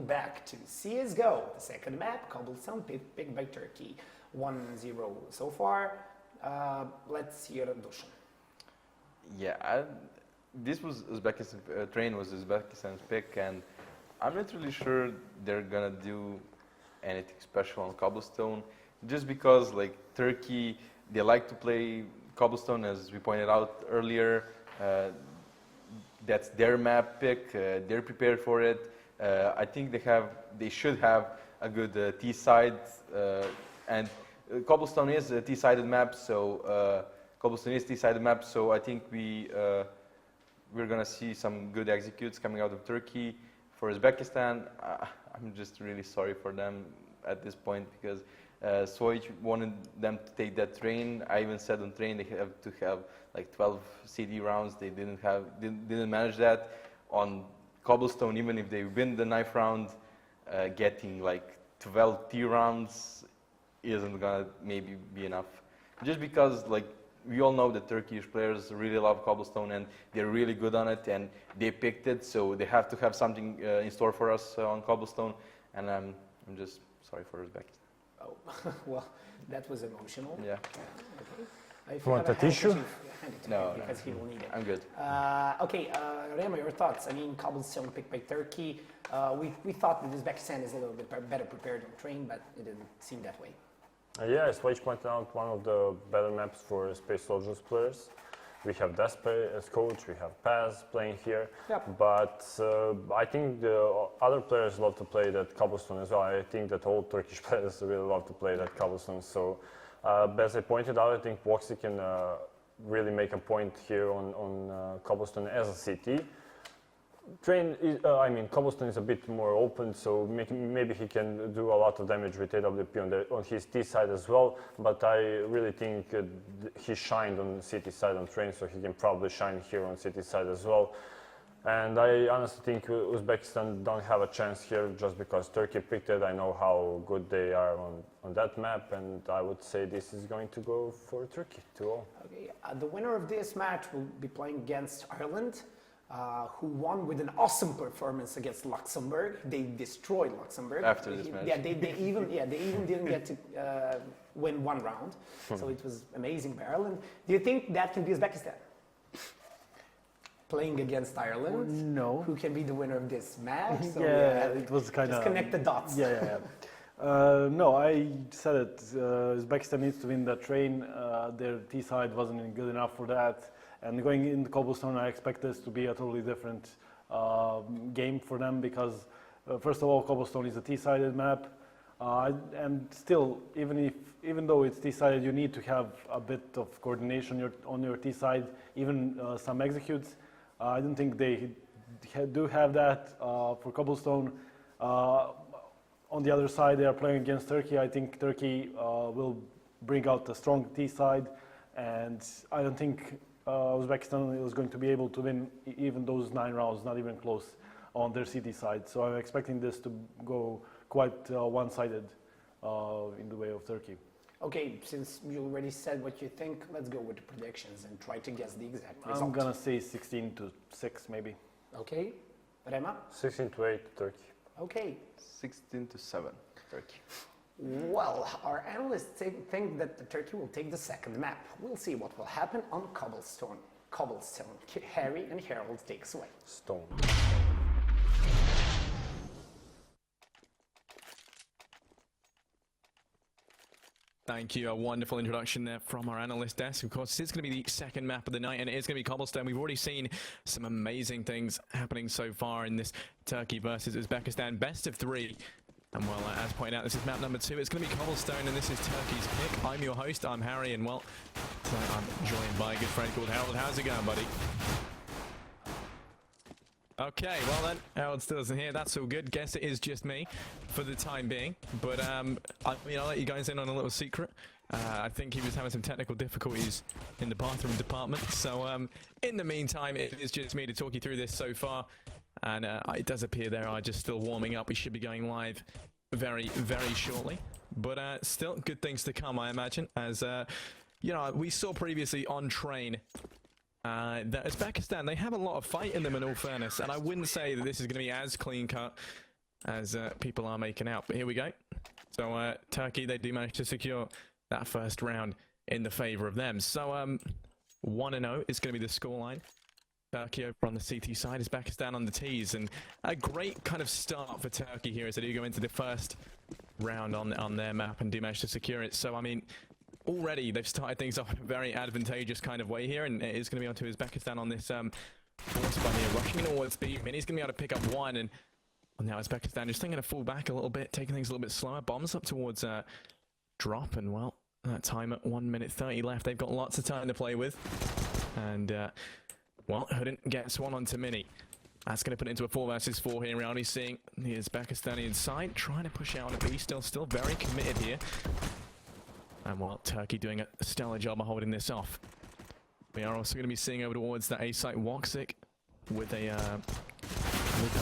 welcome back to CSGO, the second map, Cobblestone, picked by Turkey. 1-0 so far. Let's hear Dusan. Yeah, this was Uzbekistan. Train was Uzbekistan's pick, and I'm not really sure they're gonna do anything special on Cobblestone, just because like Turkey, they like to play Cobblestone, as we pointed out earlier. That's their map pick. They're prepared for it. I think they should have a good T side, and Cobblestone is a T-sided map, so I think we're gonna see some good executes coming out of Turkey. For Uzbekistan, I'm just really sorry for them at this point, because Soich wanted them to take that train. I even said on train they have to have like 12 CD rounds. They didn't manage that. On Cobblestone, even if they win the 9th round, getting like 12 T rounds isn't gonna maybe be enough. Just because like we all know that Turkish players really love Cobblestone and they're really good on it, and they picked it, so they have to have something in store for us on Cobblestone, and I'm just sorry for Uzbekistan. Oh, well, that was emotional. Yeah. Okay. If You want a tissue? Hand it to No, him, because he will need it. I'm good. Okay, Remo, your thoughts? I mean, Cobblestone picked by Turkey. We thought that Uzbekistan is a little bit better prepared on train, but it didn't seem that way. Yeah, Switch pointed out one of the better maps for Space Soldiers players. We have Despe as coach, we have Paz playing here, Yep. but I think the other players love to play that Cobblestone as well. I think that all Turkish players really love to play that Cobblestone. So, as I pointed out, I think Voxy can really make a point here on Cobblestone as a city. Cobblestone is a bit more open, so maybe he can do a lot of damage with AWP on his T side as well, but I really think he shined on city side on train, so he can probably shine here on city side as well. And I honestly think Uzbekistan don't have a chance here just because Turkey picked it. I know how good they are on that map, and I would say this is going to go for Turkey 2-0. Okay, the winner of this match will be playing against Ireland, who won with an awesome performance against Luxembourg. They destroyed Luxembourg. After this match. Yeah, they even didn't get to win one round. So it was amazing by Ireland. Do you think that can be Uzbekistan? Playing against Ireland? No. Who can be the winner of this match? So, it was kind of... Just connect the dots. Yeah. No, I said it. Uzbekistan needs to win that train. Their T side wasn't good enough for that. And going into Cobblestone, I expect this to be a totally different game for them, because first of all, Cobblestone is a T-sided map, and still, even though it's T-sided, you need to have a bit of coordination on your T side, even some executes. I don't think they do have that for Cobblestone. On the other side, they are playing against Turkey. I think Turkey will bring out a strong T side, and I don't think Uzbekistan is going to be able to win even those 9 rounds, not even close, on their city side. So I'm expecting this to go quite one-sided in the way of Turkey. Okay, since you already said what you think, let's go with the predictions and try to guess the exact result. I'm gonna say 16-6 maybe. Okay, Rema? 16-8 Turkey. Okay. 16-7 Turkey. Well, our analysts think that the Turkey will take the second map. We'll see what will happen on Cobblestone. Harry and Harold takes away. Stone. Thank you. A wonderful introduction there from our analyst desk. Of course, it's going to be the second map of the night, and it is going to be Cobblestone. We've already seen some amazing things happening so far in this Turkey versus Uzbekistan best of 3. And well, as pointed out, this is map number 2. It's going to be Cobblestone, and this is Turkey's pick. I'm your host, I'm Harry, and well, tonight I'm joined by a good friend called Harold. How's it going, buddy? Okay, well then, Harold still isn't here. That's all good. Guess it is just me for the time being. But, I'll let you guys in on a little secret. I think he was having some technical difficulties in the bathroom department. So, in the meantime, it is just me to talk you through this so far. And it does appear they are just still warming up. We should be going live very, very shortly. But still, good things to come, I imagine. As, we saw previously on train that Uzbekistan, they have a lot of fight in them in all fairness. And I wouldn't say that this is going to be as clean-cut as people are making out. But here we go. So Turkey, they do manage to secure that first round in the favor of them. So 1-0 is going to be the scoreline. Turkey over on the CT side, Uzbekistan on the T's, and a great kind of start for Turkey here as they do go into the first round on their map and do manage to secure it. So I mean, already they've started things off in a very advantageous kind of way here, and it is going to be onto Uzbekistan on this force by here, rushing in towards B. Mini's going to be able to pick up one, and now Uzbekistan just thinking to fall back a little bit, taking things a little bit slower. Bombs up towards drop, and well, that time at 1 minute 30 left. They've got lots of time to play with, and well, Hooden gets one onto Mini. That's going to put it into a 4 versus 4 here. We're already seeing the Uzbekistani inside, trying to push out on a B, still very committed here. And while Turkey doing a stellar job of holding this off. We are also going to be seeing over towards the A site Woxic with the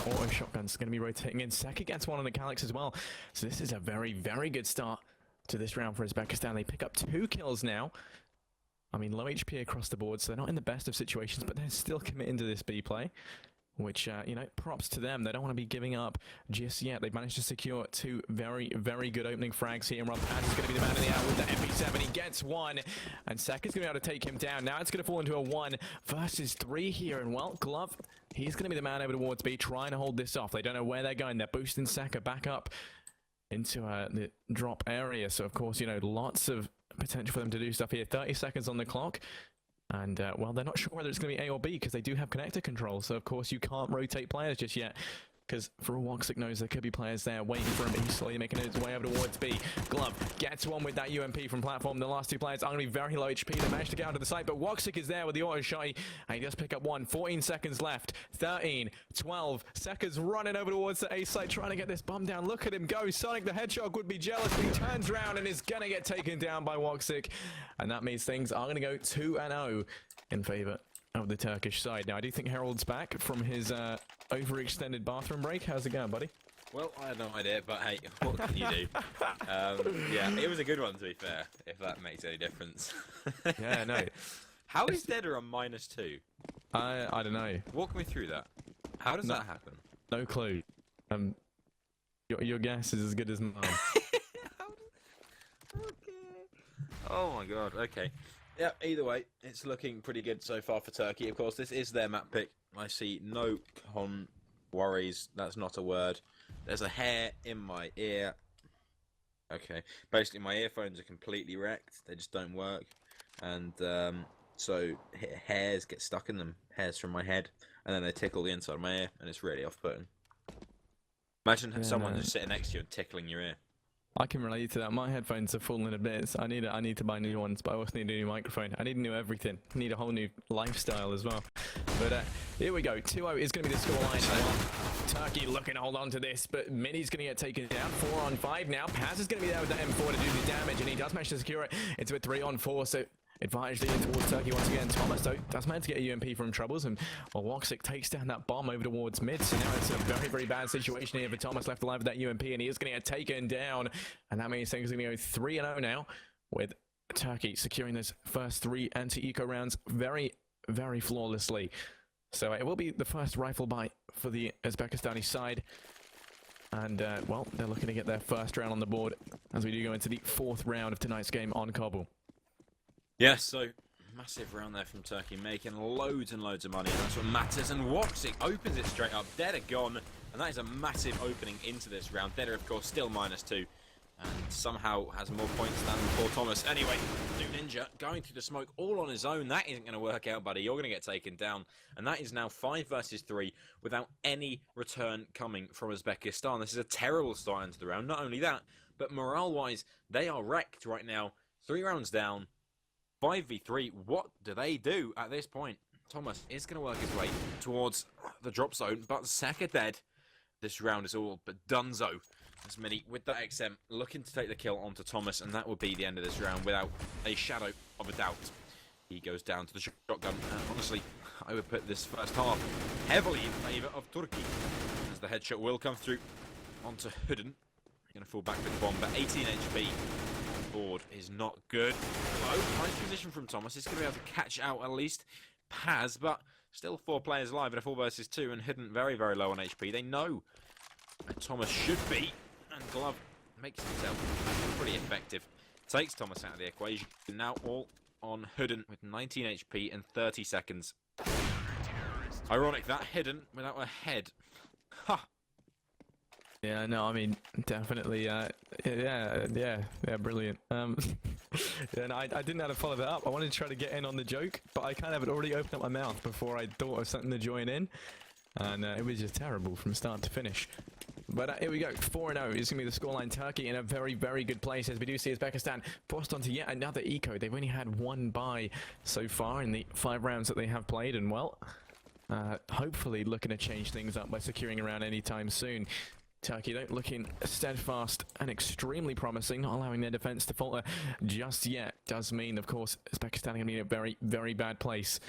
auto shotguns. Going to be rotating in. Seki gets one on the Calyx as well. So this is a very good start to this round for Uzbekistan. They pick up 2 kills now. I mean, low HP across the board, so they're not in the best of situations, but they're still committing to this B play, which, you know, props to them. They don't want to be giving up just yet. They've managed to secure 2 very good opening frags here, and Rob Paz is going to be the man in the hour with the MP7. He gets one, and Seka's going to be able to take him down. Now it's going to fall into a 1 versus 3 here, and well, Glove, he's going to be the man over towards B, trying to hold this off. They don't know where they're going. They're boosting Seka back up into the drop area, so of course, you know, lots of potential for them to do stuff here. 30 seconds on the clock. And, well, they're not sure whether it's going to be A or B because they do have connector control. So, of course, you can't rotate players just yet. Because for all Woxic knows, there could be players there waiting for him. He's slowly making his way over towards B. Glove gets one with that UMP from platform. The last 2 players are going to be very low HP. They managed to get onto the site, but Woxic is there with the auto shotty. And he does pick up 1. 14 seconds left. 13, 12 seconds running over towards the A site, trying to get this bomb down. Look at him go. Sonic the Hedgehog would be jealous, but he turns around and is going to get taken down by Woxic. And that means things are going to go 2-0 in favor of the Turkish side. Now, I do think Harold's back from his overextended bathroom break. How's it going, buddy? Well, I had no idea, but hey, what can you do? Yeah, it was a good one, to be fair, if that makes any difference. Yeah, no. How is Deader on -2? I don't know. Walk me through that. How does that happen? No clue. Your guess is as good as mine. Okay. Oh my god, okay. Yeah, either way, it's looking pretty good so far for Turkey. Of course, this is their map pick. I see no worries. That's not a word. There's a hair in my ear. Okay. Basically, my earphones are completely wrecked. They just don't work. And so hairs get stuck in them. Hairs from my head. And then they tickle the inside of my ear. And it's really off-putting. Imagine someone just sitting next to you and tickling your ear. I can relate to that. My headphones are falling to bits. I need to buy new ones, but I also need a new microphone. I need a new everything. I need a whole new lifestyle as well. But here we go. 2-0 is going to be the scoreline. Turkey looking to hold on to this, but Mini's going to get taken down. 4-on-5 now. Paz is going to be there with the M4 to do the damage, and he does manage to secure it. It's a 3-on-4, so advantage leading towards Turkey once again. Thomas, though, does manage to get a UMP from Troubles, and Woxic takes down that bomb over towards mid. So now it's a very bad situation here for Thomas, left alive with that UMP, and he is going to get taken down. And that means things are going to go 3-0 now, with Turkey securing this first 3 anti-eco rounds very flawlessly. So it will be the first rifle bite for the Uzbekistani side. And, well, they're looking to get their first round on the board as we do go into the 4th round of tonight's game on Cobble. Yes, so massive round there from Turkey, making loads and loads of money. That's what matters. And Woxic opens it straight up. Dead are gone, and that is a massive opening into this round. Dead are, of course, still -2, and somehow has more points than poor Thomas. Anyway, New Ninja going through the smoke all on his own. That isn't going to work out, buddy. You're going to get taken down. And that is now 5 versus 3 without any return coming from Uzbekistan. This is a terrible start into the round. Not only that, but morale-wise, they are wrecked right now. 3 rounds down. 5v3, what do they do at this point? Thomas is going to work his way towards the drop zone, but Seka dead. This round is all but donezo. As Mini, with that XM, looking to take the kill onto Thomas, and that will be the end of this round without a shadow of a doubt. He goes down to the shotgun. Honestly, I would put this first half heavily in favour of Turkey, as the headshot will come through onto Hooden. Going to fall back with the bomb, but 18 HP. Board is not good. Low, nice position from Thomas. He's going to be able to catch out at least Paz, but still 4 players alive in a 4 versus 2, and Hidden very low on HP. They know Thomas should be, and Glove makes himself pretty effective. Takes Thomas out of the equation. Now all on Hidden with 19 HP and 30 seconds. Ironic that Hidden without a head. Ha! Yeah, no, I mean, definitely, yeah, brilliant. Yeah, no, I didn't know how to follow that up. I wanted to try to get in on the joke, but I kind of had already opened up my mouth before I thought of something to join in, and it was just terrible from start to finish. But here we go, 4-0 is going to be the scoreline. Turkey in a very, very good place, as we do see Uzbekistan forced onto yet another eco. They've only had one bye so far in the 5 rounds that they have played, and well, hopefully looking to change things up by securing a round anytime soon. Turkey though looking steadfast and extremely promising, not allowing their defense to falter just yet. Does mean, of course, Uzbekistan are going to be in a very, very bad place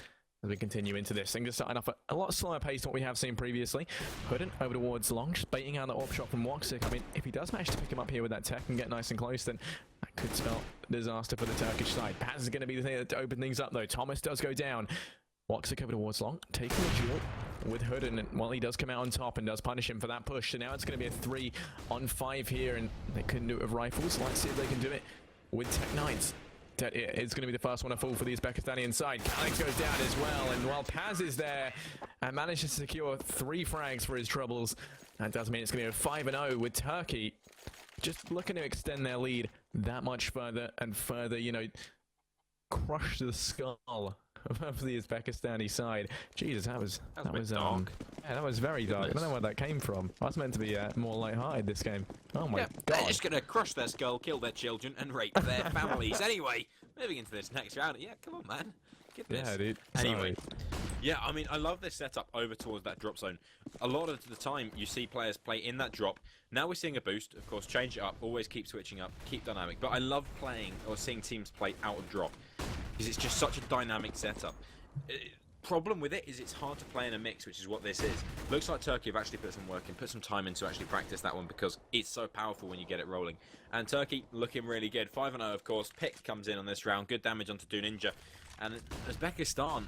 as we continue into this. Things are starting off at a lot slower pace than what we have seen previously. Hudden over towards Long, just baiting out the AWP shot from Woxic. I mean, if he does manage to pick him up here with that tech and get nice and close, then that could spell disaster for the Turkish side. Paz is going to be the thing to open things up though. Thomas does go down. Woxic over towards Long, taking a duel with Hudden, and well, he does come out on top and does punish him for that push. So now it's going to be a 3-on-5 here, and they couldn't do it with rifles. Let's see if they can do it with Tech 9s. It's going to be the first one to fall for the Uzbekistani side. Alex goes down as well, and while Paz is there and manages to secure 3 frags for his troubles, that does mean it's going to be a 5-0 with Turkey just looking to extend their lead that much further and further, you know, crush the skull of the Uzbekistani side. Jesus, that was dark. Yeah, that was very dark. I don't know where that came from. I was meant to be more light-hearted this game. Oh my God. They're just gonna crush their skull, kill their children, and rape their families. Anyway, moving into this next round. Yeah, come on, man. Goodness. Yeah, dude. Anyway. Yeah, I mean, I love this setup over towards that drop zone. A lot of the time, you see players play in that drop. Now we're seeing a boost. Of course, change it up. Always keep switching up. Keep dynamic. But I love playing or seeing teams play out of drop, because it's just such a dynamic setup. Problem with it is it's hard to play in a mix, which is what this is. Looks like Turkey have actually put some work in, put some time in to actually practice that one, because it's so powerful when you get it rolling. And Turkey looking really good. 5-0, of course. Pick comes in on this round. Good damage onto Ninja. And Uzbekistan,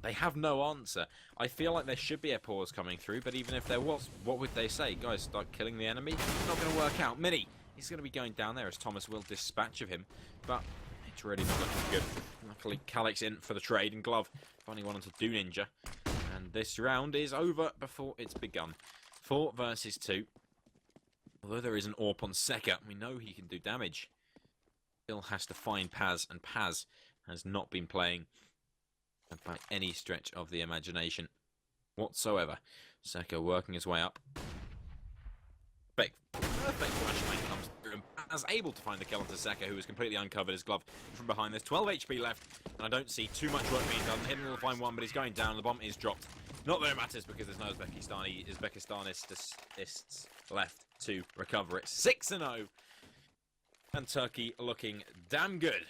they have no answer. I feel like there should be a pause coming through, but even if there was, what would they say? Guys, start killing the enemy? It's not going to work out. Mini, he's going to be going down there as Thomas will dispatch of him, but it's really not looking good. Luckily, Calyx in for the trade, and Glove finding one onto Ninja. And this round is over before it's begun. 4 versus 2. Although there is an AWP on Seka, we know he can do damage. Still has to find Paz, and Paz has not been playing by any stretch of the imagination whatsoever. Seka working his way up. Perfect flashbang comes through, and Paz able to find the kill onto Seka, who is completely uncovered. His Glove from behind. There's 12 HP left, and I don't see too much work being done. Hidden will find one, but he's going down. The bomb is dropped. Not that it matters, because there's no Uzbekistanists left to recover it. 6-0, and Turkey looking damn good.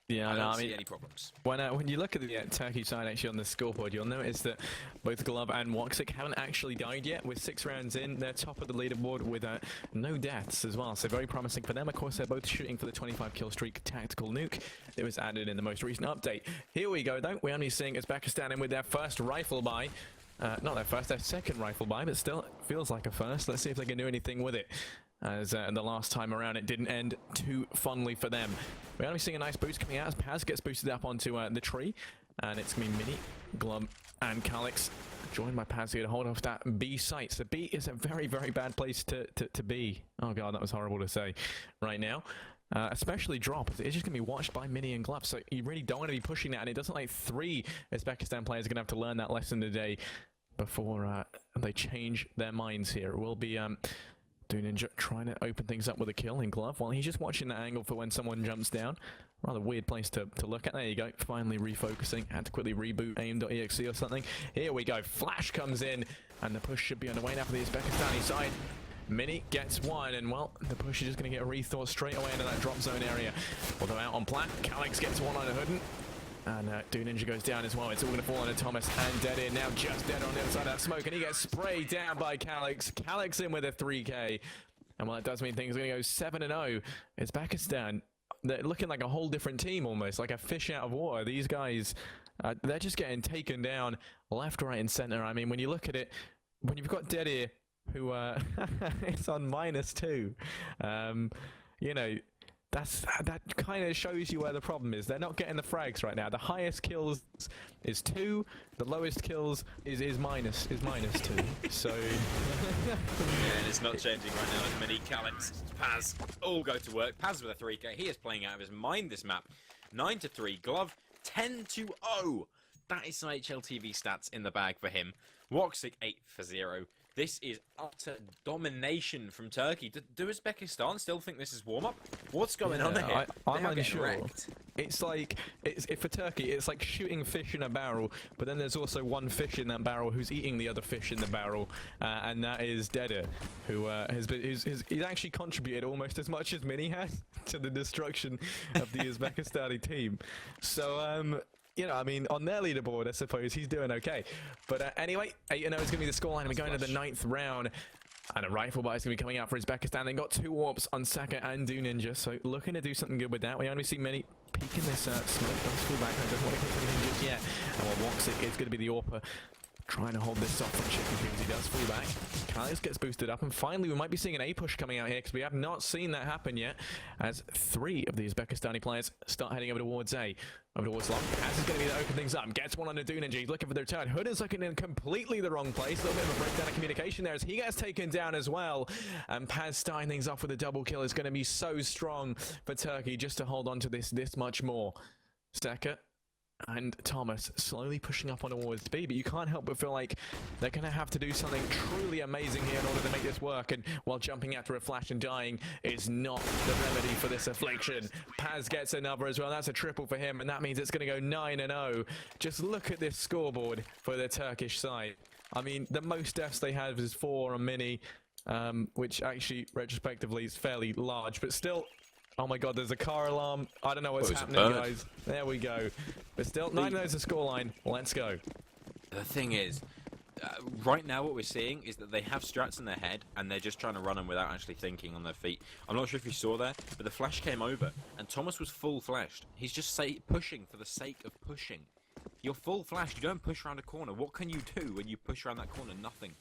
Yeah, I don't I mean, see any problems. When you look at the Turkey side actually on the scoreboard, you'll notice that both Glove and Woxic haven't actually died yet. With 6 rounds in, they're top of the leaderboard with no deaths as well, so very promising for them. Of course, they're both shooting for the 25 kill streak tactical nuke that was added in the most recent update. Here we go though, we're only seeing Uzbekistan in with their first rifle buy. Not their first, their second rifle buy, but still it feels like a first. Let's see if they can do anything with it, as the last time around it didn't end too fondly for them. We're only seeing a nice boost coming out as Paz gets boosted up onto the tree, and it's going to be Mini, Glum, and Calyx, joined by Paz here to hold off that B site. So B is a very, very bad place to be. Oh god, that was horrible to say right now. Especially drop, it's just going to be watched by Mini and Glove, so you really don't want to be pushing that, and it doesn't like 3 Uzbekistan players are going to have to learn that lesson today before they change their minds here. It will be Ninja trying to open things up with a kill in Glove while he's just watching that angle for when someone jumps down. Rather weird place to look at. There you go, finally refocusing. Had to quickly reboot aim.exe or something. Here we go, Flash comes in, and the push should be underway now for the Uzbekistani side. Mini gets one, and well, the push is just going to get rethought straight away into that drop zone area. Although out on plat, Calyx gets one on a Hudden. And Ninja goes down as well. It's all going to fall onto Thomas and Dead in. Now just Dead on the other side of that smoke, and he gets sprayed down by Calyx. Calyx in with a 3k. And well, that does mean things are going to go 7-0. It's Uzbekistan. They're looking like a whole different team almost, like a fish out of water. These guys, they're just getting taken down left, right, and center. I mean, when you look at it, when you've got Dead here who is on -2. You know, that kind of shows you where the problem is. They're not getting the frags right now. The highest kills is 2. The lowest kills is -2. So yeah, and it's not changing right now. As many Calyx, Paz all go to work. Paz with a 3k. He is playing out of his mind this map. 9-3. Glove 10-0. That is some HLTV stats in the bag for him. Woxic 8-0. This is utter domination from Turkey. Do Uzbekistan still think this is warm-up? What's going on here? I'm unsure. It's like, for Turkey, it's like shooting fish in a barrel, but then there's also one fish in that barrel who's eating the other fish in the barrel, and that is Deda, who he's actually contributed almost as much as Mini has to the destruction of the Uzbekistani team. So, you know, I mean, on their leaderboard, I suppose he's doing okay. But anyway, 8-0 is going to be the scoreline. We're going to the 9th round. And a rifle buy is going to be coming out for Uzbekistan. They got 2 warps on Saka and Do Ninja, so looking to do something good with that. We only see many peeking this smoke. Does fall back. Doesn't want to hit anything just yet. And what Woxic is going to be the AWPer, trying to hold this off from Chicken Cubes. He does fall back. Kalius gets boosted up, and finally we might be seeing an A push coming out here, because we have not seen that happen yet, as 3 of the Uzbekistani players start heading over towards A. Over towards Long. Paz is going to be to open things up. Gets one on the Do Ninja. He's looking for the return. Hood is looking in completely the wrong place. A little bit of a breakdown of communication there as he gets taken down as well. And Paz starting things off with a double kill is going to be so strong for Turkey just to hold on to this much more. Stecker and Thomas slowly pushing up on towards B, but you can't help but feel like they're going to have to do something truly amazing here in order to make this work, and while jumping after a flash and dying is not the remedy for this affliction. Paz gets another as well. That's a triple for him, and that means it's going to go 9-0. Just look at this scoreboard for the Turkish side. I mean, the most deaths they have is 4 on Mini, which actually retrospectively is fairly large, but still. Oh my god, there's a car alarm. I don't know what's happening, guys. There we go. But still, 9-0 is the scoreline. Let's go. The thing is, right now what we're seeing is that they have strats in their head, and they're just trying to run them without actually thinking on their feet. I'm not sure if you saw there, but the flash came over, and Thomas was full flashed. He's just pushing for the sake of pushing. You're full flashed. You don't push around a corner. What can you do when you push around that corner? Nothing.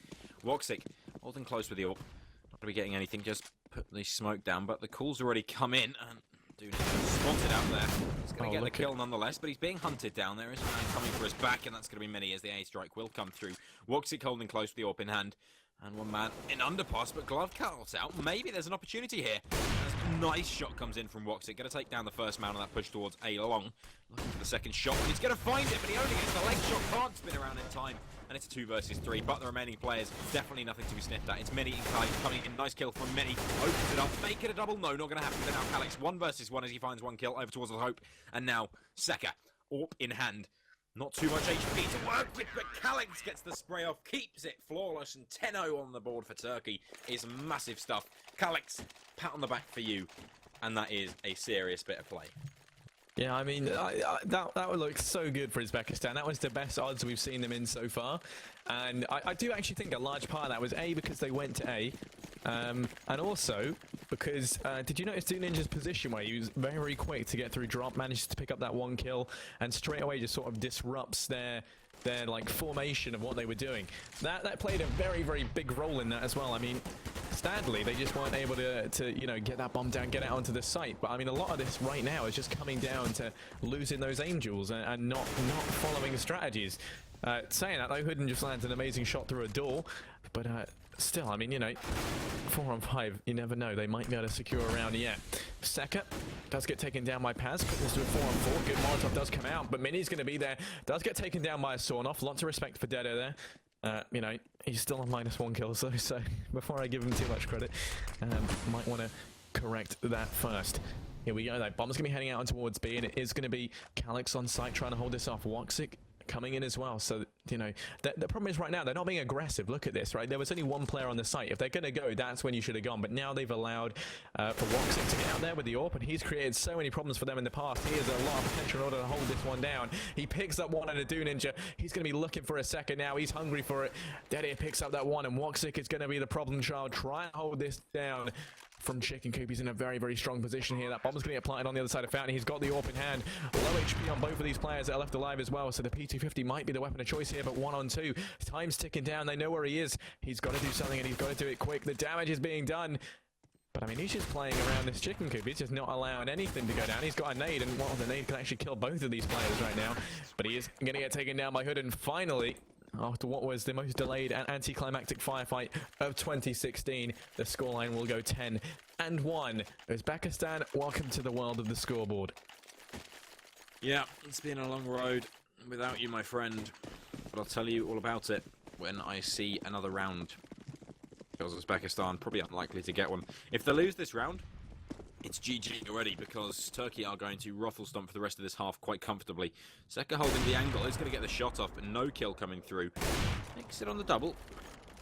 Woxic, holding close with the AWP. Not going to be getting anything, just put the smoke down, but the call's already come in, and Dude spotted out there. He's going to get the kill nonetheless, but he's being hunted down. There is a man coming for his back, and that's going to be Mini as the A strike will come through. Woxic holding close with the AWP in hand, and one man in underpass, but Glove cuts out. Maybe there's an opportunity here. As a nice shot comes in from Woxic. Going to take down the first man on that push towards A long. Looking for the second shot, and he's going to find it, but he only gets the leg shot. Can't spin around in time. And it's a 2 versus 3, but the remaining players, definitely nothing to be sniffed at. It's Mini and Kai coming in. Nice kill from Mini. Opens it up. Make it a double. No, not going to happen. Then now Calyx 1 versus 1 as he finds 1 kill over towards the Hope. And now Seka, AWP in hand. Not too much HP to work with, but Calyx gets the spray off, keeps it flawless, and 10-0 on the board for Turkey is massive stuff. Calyx, pat on the back for you, and that is a serious bit of play. Yeah, I mean, that would look so good for Uzbekistan. That was the best odds we've seen them in so far. And I do actually think a large part of that was A, because they went to A, and also because, did you notice Do Ninja's position where he was very, very quick to get through drop, manages to pick up that 1 kill, and straight away just sort of disrupts their like formation of what they were doing. That played a very, very big role in that as well. I mean, sadly, they just weren't able to you know, get that bomb down, get it onto the site. But I mean, a lot of this right now is just coming down to losing those angels and not following strategies. Saying that, though, Hooden just lands an amazing shot through a door. But still, I mean, you know, 4 on 5, you never know. They might be able to secure a round yet. Seka does get taken down by Paz. Quickness to a 4 on 4. Good Molotov does come out, but Mini's going to be there. Does get taken down by a Sawn-Off. Lots of respect for Dedo there. You know, he's still on -1 kills, though, so before I give him too much credit, might want to correct that first. Here we go, though. Bomb's going to be heading out towards B, and it is going to be Calyx on site trying to hold this off. Woxic coming in as well, so you know the problem is right now they're not being aggressive. Look at this, right? There was only 1 player on the site. If they're going to go, that's when you should have gone, but now they've allowed for Woxic to get out there with the AWP, and he's created so many problems for them in the past. He has a lot of potential in order to hold this one down. He picks up one on a Do Ninja. He's going to be looking for a second now. He's hungry for it. Deadeye picks up that one, and Woxic is going to be the problem child. Try and hold this down from Chicken Coop. He's in a very, very strong position here. That bomb's going to get planted on the other side of Fountain. He's got the AWP in hand. Low HP on both of these players that are left alive as well, so the P250 might be the weapon of choice here, but 1-on-2. Time's ticking down. They know where he is. He's got to do something, and he's got to do it quick. The damage is being done. But I mean, he's just playing around this Chicken Coop. He's just not allowing anything to go down. He's got a nade, and well, the nade can actually kill both of these players right now. But he is going to get taken down by Hood, and finally, after what was the most delayed and anticlimactic firefight of 2016, the scoreline will go 10-1. Uzbekistan, welcome to the world of the scoreboard. Yeah, it's been a long road without you, my friend. But I'll tell you all about it when I see another round. Because Uzbekistan probably unlikely to get one. If they lose this round, it's GG already, because Turkey are going to ruffle stomp for the rest of this half quite comfortably. Seka holding the angle, is going to get the shot off, but no kill coming through. Makes it on the double.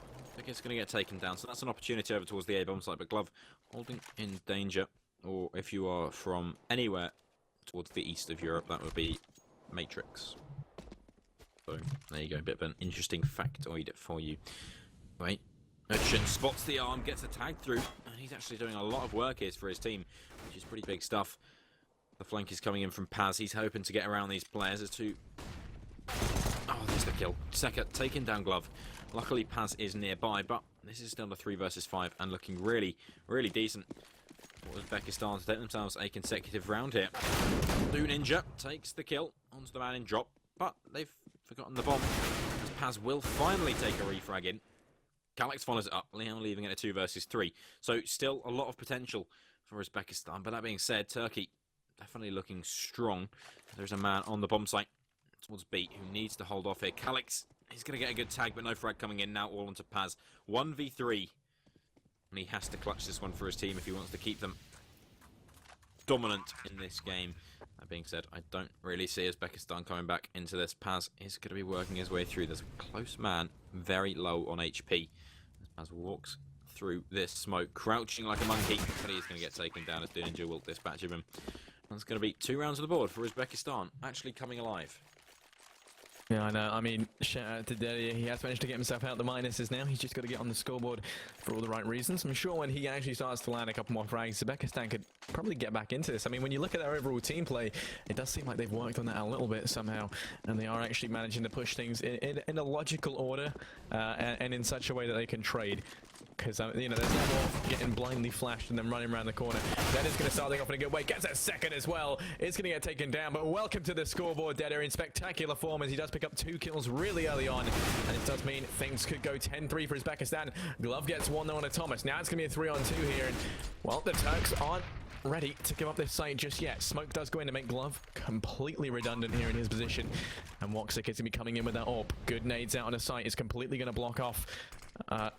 I think it's going to get taken down, so that's an opportunity over towards the A-bomb site, but Glove holding in danger. Or if you are from anywhere towards the east of Europe, that would be Matrix. So, there you go, a bit of an interesting factoid for you. Right. Merchant spots the arm, gets a tag through, and he's actually doing a lot of work here for his team, which is pretty big stuff. The flank is coming in from Paz. He's hoping to get around these players as to... Oh, there's the kill. Seka taking down Glove. Luckily, Paz is nearby, but this is still a 3 versus 5 and looking really, really decent. Uzbekistan to take themselves a consecutive round here. Blue Ninja takes the kill onto the man in drop, but they've forgotten the bomb, as Paz will finally take a refrag in. Calix follows it up, Leon leaving it a 2 versus 3. So still a lot of potential for Uzbekistan. But that being said, Turkey definitely looking strong. There's a man on the bomb site towards B who needs to hold off here. Calix, he's going to get a good tag, but no frag coming in now, all onto Paz. 1v3. And he has to clutch this one for his team if he wants to keep them dominant in this game. That being said, I don't really see Uzbekistan coming back into this. Paz is going to be working his way through. There's a close man, very low on HP. As Paz walks through this smoke, crouching like a monkey, but he's going to get taken down as Ninja will dispatch of him. That's going to be 2 rounds of the board for Uzbekistan, actually coming alive. Yeah, I know. I mean, shout out to Delia. He has managed to get himself out the minuses now. He's just got to get on the scoreboard for all the right reasons. I'm sure when he actually starts to land a couple more frags, Uzbekistan could probably get back into this. I mean, when you look at their overall team play, it does seem like they've worked on that a little bit somehow, and they are actually managing to push things in a logical order and in such a way that they can trade. Because, you know, there's no more getting blindly flashed and then running around the corner. That is going to start things off in a good way. Gets a second as well. It's going to get taken down. But welcome to the scoreboard, Deader, in spectacular form as he does pick up 2 kills really early on. And it does mean things could go 10-3 for Uzbekistan. Glove gets 1 though on a Thomas. Now it's going to be a 3-on-2 here. And, well, the Turks aren't ready to give up this site just yet. Smoke does go in to make Glove completely redundant here in his position. And Woxic is going to be coming in with that AWP. Good nades out on a site is completely going to block off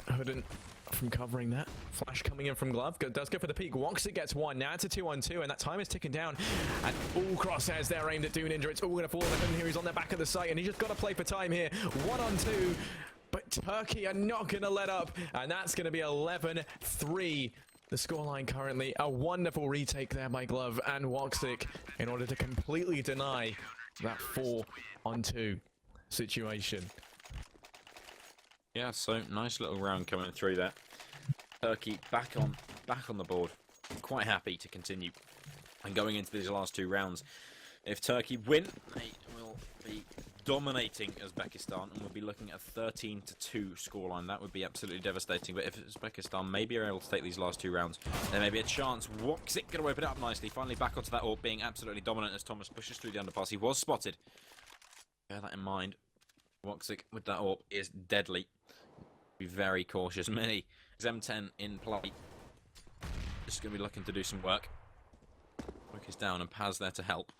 Hooden from covering that. Flash coming in from Glove. Does go for the peak. Woxic gets 1. Now it's a 2-on-2, and that time is ticking down. And all crosshairs there aimed at Ninja. It's all going to fall on Hooden here. He's on the back of the site, and he's just got to play for time here. 1-on-2. But Turkey are not going to let up, and that's going to be 11-3. The scoreline currently. A wonderful retake there by Glove and Woxic in order to completely deny that 4-on-2 situation. Yeah, so nice little round coming through there. Turkey back on the board. Quite happy to continue. And going into these last 2 rounds, if Turkey win, they will be dominating Uzbekistan, and we'll be looking at a 13-2 scoreline. That would be absolutely devastating. But if Uzbekistan maybe are able to take these last 2 rounds, there may be a chance. Woxic going to open it up nicely. Finally back onto that AWP, being absolutely dominant as Thomas pushes through the underpass. He was spotted. Bear that in mind. Woxic with that AWP is deadly. Be very cautious. Mini M10 in play. Just going to be looking to do some work. Quick is down and Paz there to help.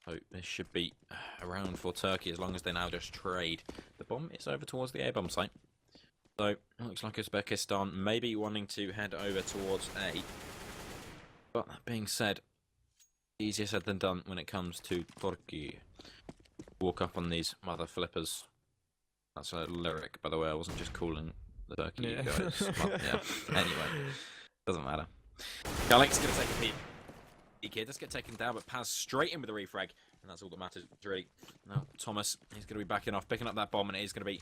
So this should be around for Turkey as long as they now just trade. The bomb is over towards the A-bomb site. So it looks like Uzbekistan maybe wanting to head over towards A. But that being said, easier said than done when it comes to Turkey. Walk up on these mother flippers. That's a lyric, by the way. I wasn't just calling the Turkey guys. But, yeah. Anyway, doesn't matter. Calix going to take a peek here. Does get taken down, but Paz straight in with the refrag, and that's all that matters, really. Now, Thomas, he's going to be backing off, picking up that bomb, and it is going to be...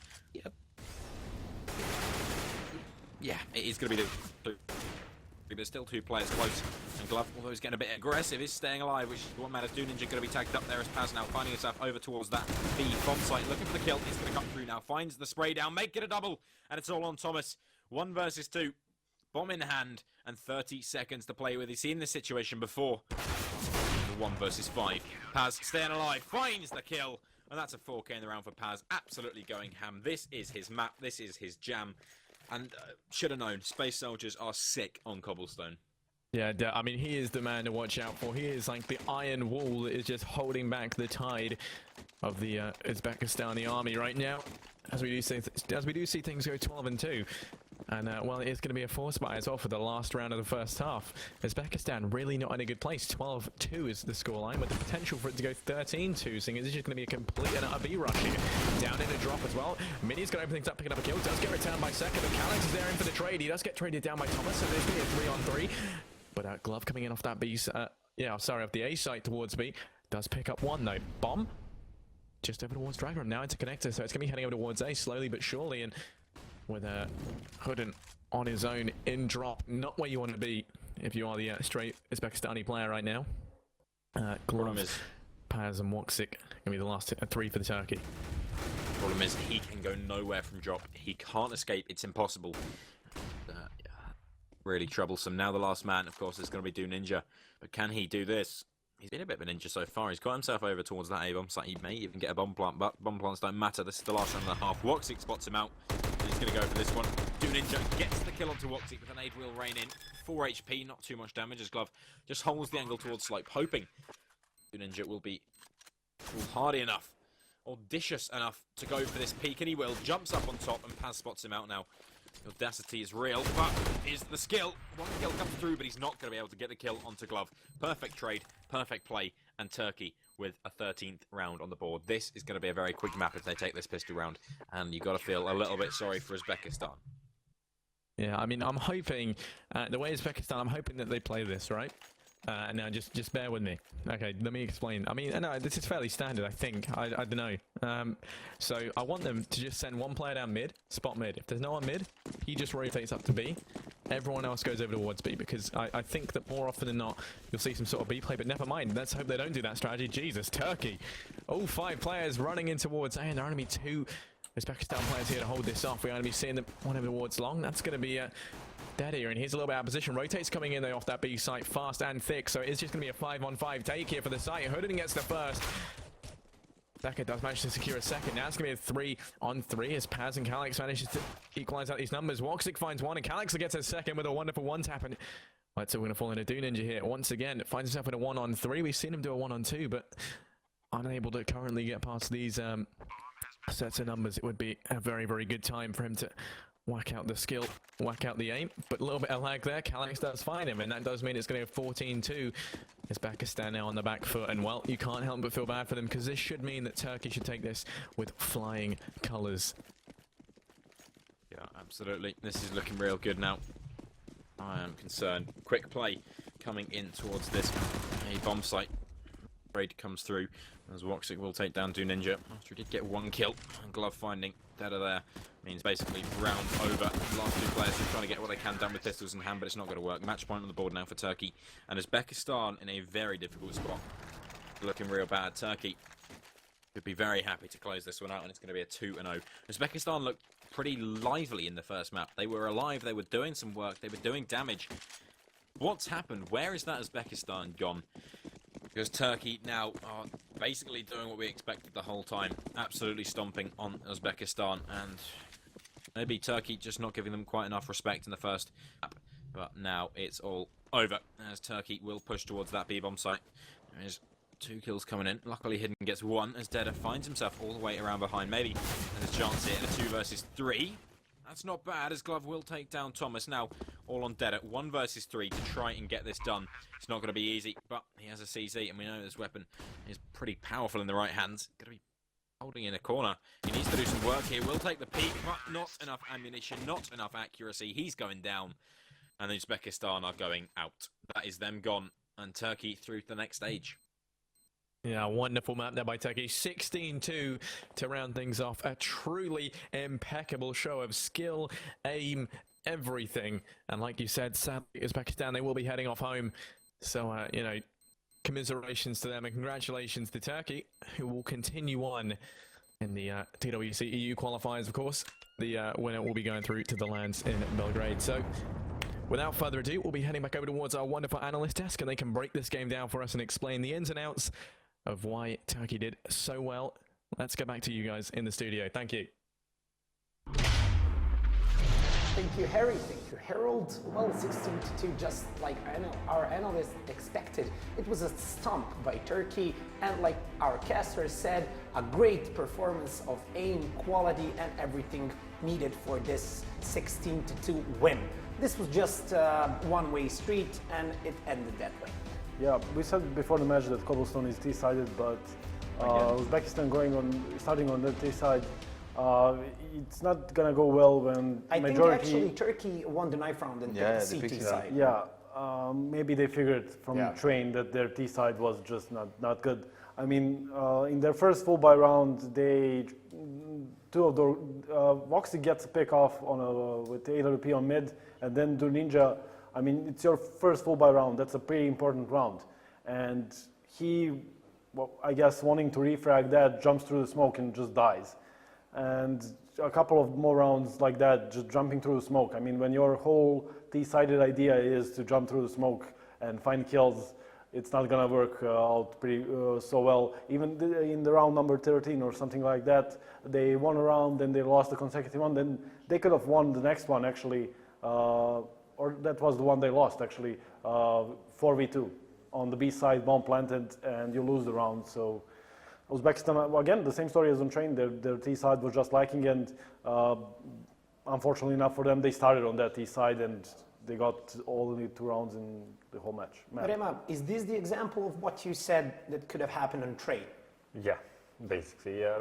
Yeah, it is going to be the There's still 2 players close. And Glove, although he's getting a bit aggressive, is staying alive, which is what matters. Ninja going to be tagged up there as Paz now finding himself over towards that B bomb site, looking for the kill. He's going to come through now, finds the spray down, make it a double, and it's all on Thomas. 1 versus 2, bomb in hand, and 30 seconds to play with. He's seen this situation before. 1 versus 5. Paz staying alive, finds the kill, and that's a 4K in the round for Paz. Absolutely going ham. This is his map, this is his jam, and should have known, Space Soldiers are sick on Cobblestone. Yeah, I mean, he is the man to watch out for. He is like the iron wall that is just holding back the tide of the Uzbekistani army right now. As we do see things go 12-2. And, well, it is going to be a force buy as well for the last round of the first half. Uzbekistan really not in a good place. 12-2 is the scoreline, with the potential for it to go 13-2, seeing as it's just going to be a complete and utter B-rush here. Down in a drop as well. Mini's going to open things up, picking up a kill. Does get returned by second, but Calix is there in for the trade. He does get traded down by Thomas, so there's going to be a 3-on-3. But Glove coming in off that B, off the A site towards B. Does pick up 1 though. Bomb. Just over towards Dragon. Now into connector, so it's going to be heading over towards A slowly but surely. And with Hooden on his own in drop. Not where you want to be if you are the straight Uzbekistani player right now. Glove, Paz and Woxic going to be the last 3 for the Turkey. Problem is, he can go nowhere from drop. He can't escape. It's impossible. Really troublesome. Now the last man, of course, is going to be Do Ninja. But can he do this? He's been a bit of a ninja so far. He's got himself over towards that A-bomb site. He may even get a bomb plant, but bomb plants don't matter. This is the last round and a half. Woxic spots him out. He's going to go for this one. Do Ninja gets the kill onto Woxic with an aid will rain in. 4 HP, not too much damage as Glove just holds the angle towards Slope, hoping Do Ninja will be foolhardy enough, audacious enough to go for this peek, and he will. Jumps up on top, and Paz spots him out now. The audacity is real, but is the skill. 1 kill comes through, but he's not going to be able to get the kill onto Glove. Perfect trade, perfect play, and Turkey with a 13th round on the board. This is going to be a very quick map if they take this pistol round, and you've got to feel a little bit sorry for Uzbekistan. Yeah, I mean, I'm hoping, the way Uzbekistan, I'm hoping that they play this, right? Now, just bear with me. Okay, let me explain. I mean, no, this is fairly standard, I think. I don't know. So I want them to just send 1 player down mid, spot mid. If there's no one mid, he just rotates up to B. Everyone else goes over towards B, because I think that more often than not, you'll see some sort of B play, but never mind. Let's hope they don't do that strategy. Jesus, Turkey. All 5 players running in towards A, and there are only 2 Uzbekistan players here to hold this off. We're going to be seeing them 1 over towards long. That's going to be dead here, and here's a little bit out of position. Rotates coming in though off that B site fast and thick, so it's just going to be a 5-on-5 take here for the site. Hooden gets the first. Becca does manage to secure a second. Now it's going to be a 3-on-3 as Paz and Calix manages to equalize out these numbers. Woxic finds 1, and Calix gets a second with a wonderful 1-tap. And right, so we're going to fall into Do Ninja here once again. Finds himself in a 1-on-3. We've seen him do a 1-on-2, but unable to currently get past these sets of numbers. It would be a very, very good time for him to whack out the skill, whack out the aim, but a little bit of lag there. Calix does find him, and that does mean it's going to go 14-2. Uzbekistan now on the back foot, and well, you can't help but feel bad for them, because this should mean that Turkey should take this with flying colours. Yeah, absolutely. This is looking real good now. I am concerned. Quick play coming in towards this A bomb site. Raid comes through as Woxic will take down Do Ninja after he did get 1 kill. And Glove finding dead there means basically round over. The last 2 players are trying to get what they can done with pistols in hand, but it's not going to work. Match point on the board now for Turkey, and Uzbekistan in a very difficult spot. Looking real bad. Turkey could be very happy to close this one out, and it's going to be a 2-0. Uzbekistan looked pretty lively in the first map. They were alive, they were doing some work, they were doing damage. What's happened? Where is that Uzbekistan gone? Because Turkey now are basically doing what we expected the whole time. Absolutely stomping on Uzbekistan, and maybe Turkey just not giving them quite enough respect in the first map. But now it's all over, as Turkey will push towards that B-bomb site. There's 2 kills coming in. Luckily Hidden gets 1, as Deda finds himself all the way around behind. Maybe there's a chance here in a 2 versus 3. That's not bad, as Glove will take down Thomas. Now, all on Deda, 1 versus 3 to try and get this done. It's not going to be easy, but he has a CZ, and we know this weapon is pretty powerful in the right hands. Going to be holding in a corner. He needs to do some work here. Will take the peak, but not enough ammunition, not enough accuracy. He's going down, and Uzbekistan are going out. That is them gone, and Turkey through to the next stage. Yeah, wonderful map there by Turkey. 16-2 to round things off. A truly impeccable show of skill, aim, everything. And like you said, sadly, Uzbekistan, they will be heading off home. So, you know, commiserations to them and congratulations to Turkey, who will continue on in the TWC EU qualifiers, of course. The winner will be going through to the lands in Belgrade. So, without further ado, we'll be heading back over towards our wonderful analyst desk, and they can break this game down for us and explain the ins and outs of why Turkey did so well. Let's go back to you guys in the studio. Thank you. Thank you, Harry. Thank you, Harold. Well, 16-2, just like our analyst expected. It was a stomp by Turkey, and like our caster said, a great performance of aim, quality, and everything needed for this 16-2 win. This was just a one-way street, and it ended that way. Yeah, we said before the match that Cobblestone is T-sided, but Uzbekistan starting on the T-side, it's not gonna go well when I majority. think actually Turkey won the knife round and picked the CT side. Yeah, maybe they figured from train that their T side was just not good. I mean, in their first full buy round, Voxy gets a pick off with the AWP on mid, and then Ninja. I mean, it's your first full buy round. That's a pretty important round, and he, well, I guess, wanting to refrag that, jumps through the smoke and just dies. And a couple of more rounds like that, just jumping through the smoke. I mean, when your whole T-sided idea is to jump through the smoke and find kills, it's not gonna work out pretty so well. Even in the round number 13 or something like that, they won a round, then they lost the consecutive one, then they could have won the next one actually, or that was the one they lost actually, 4v2 on the B side, bomb planted, and you lose the round. So Uzbekistan, again, the same story as on train. Their T side was just lacking, and unfortunately enough for them, they started on that T side and they got only 2 rounds in the whole match. Rema, is this the example of what you said that could have happened on train? Yeah, basically. Yeah,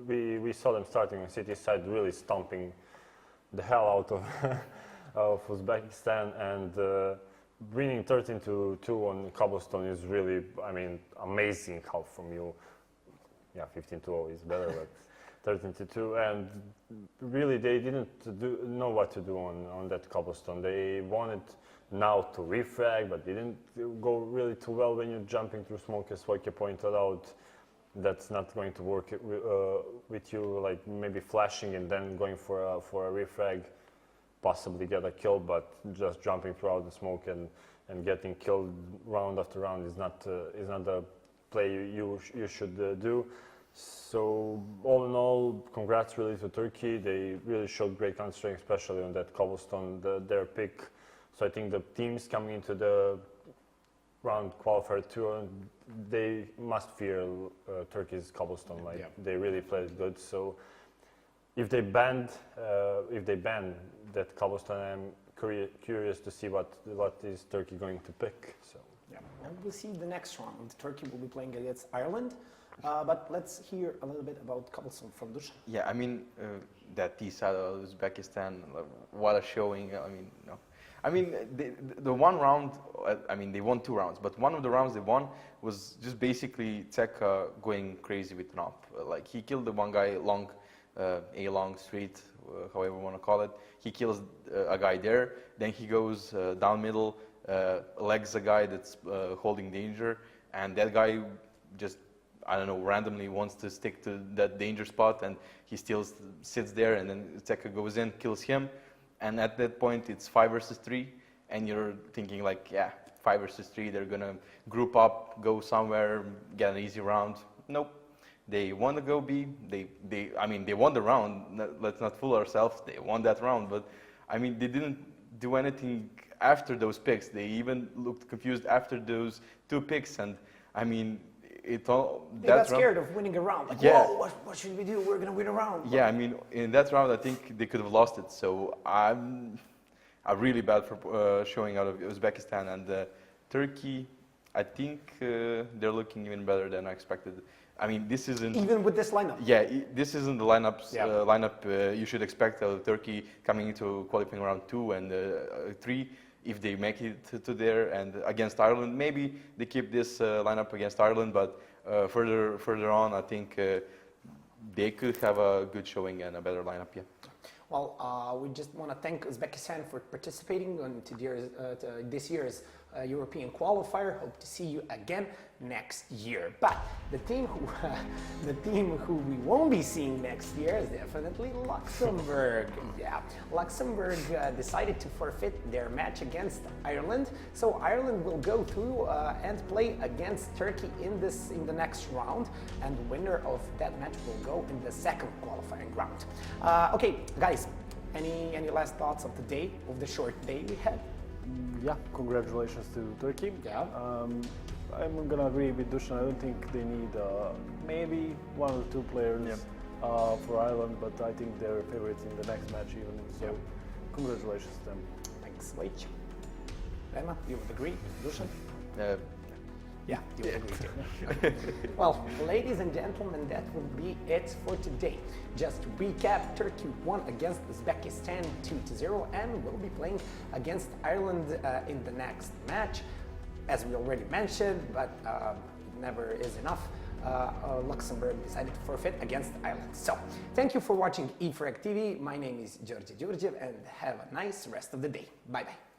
we saw them starting on City side, really stomping the hell out of of Uzbekistan, and winning 13-2 on Cobblestone is really, I mean, amazing help from you. Yeah, 15-0 is better, but 13-2, and really they didn't know what to do on that Cobblestone. They wanted now to refrag, but didn't go really too well when you're jumping through smoke, as Wojciech pointed out. That's not going to work with you, like maybe flashing and then going for a refrag, possibly get a kill, but just jumping throughout the smoke and getting killed round after round is not the play you should do. So all in all, congrats really to Turkey. They really showed great counter-strike, especially on that Cobblestone, their pick. So I think the teams coming into the round qualifier 2, they must fear Turkey's Cobblestone. Like they really played good. So if they ban that Cobblestone, I'm curious to see what is Turkey going to pick. So. Yeah, and we'll see the next round. Turkey will be playing against Ireland, but let's hear a little bit about Cobblestone from Dusan. Yeah, I mean, that T-side of Uzbekistan, what a showing. I mean, no. I mean, the one round, I mean, they won 2 rounds, but one of the rounds they won was just basically Teka going crazy with an op. Like, he killed the one guy long, A-long street, however you want to call it. He kills a guy there, then he goes down middle, legs a guy that's holding danger, and that guy just, I don't know, randomly wants to stick to that danger spot, and he still sits there, and then Teka goes in, kills him, and at that point it's 5 versus 3, and you're thinking like, yeah, 5 versus 3, they're gonna group up, go somewhere, get an easy round. Nope. They won the go B. I mean, they won the round. Let's not fool ourselves. They won that round, but I mean, they didn't do anything after those picks. They even looked confused after those 2 picks, and I mean, they got scared of winning a round. Like, yeah. Whoa, what should we do? We're gonna win a round. Yeah, I mean, in that round, I think they could have lost it. So I'm really bad for showing out of Uzbekistan, and Turkey. I think they're looking even better than I expected. I mean, this isn't... Even with this lineup? Yeah, this isn't the lineup you should expect of Turkey coming into qualifying round 2 and 3 if they make it to there. And against Ireland, maybe they keep this lineup against Ireland, but further on, I think they could have a good showing and a better lineup, yeah. Well, we just want to thank Uzbekistan for participating on this year's European qualifier. Hope to see you again next year. But the team who we won't be seeing next year is definitely Luxembourg. Yeah, Luxembourg decided to forfeit their match against Ireland, so Ireland will go through and play against Turkey in the next round, and the winner of that match will go in the second qualifying round. Okay, guys, any last thoughts of the day, of the short day we had? Yeah, congratulations to Turkey. Yeah. I'm gonna agree with Dusan. I don't think they need maybe one or two players for Ireland, but I think they're favorites in the next match even. So, congratulations to them. Thanks, Leitch. Emma, you would agree with Dusan? Yeah, you would agree too. Well, ladies and gentlemen, that would be it for today. Just to recap, Turkey won against Uzbekistan 2-0 and will be playing against Ireland in the next match. As we already mentioned, but it never is enough, Luxembourg decided to forfeit against Ireland. So, thank you for watching e-frag TV. My name is Georgi Djurdjev and have a nice rest of the day. Bye-bye.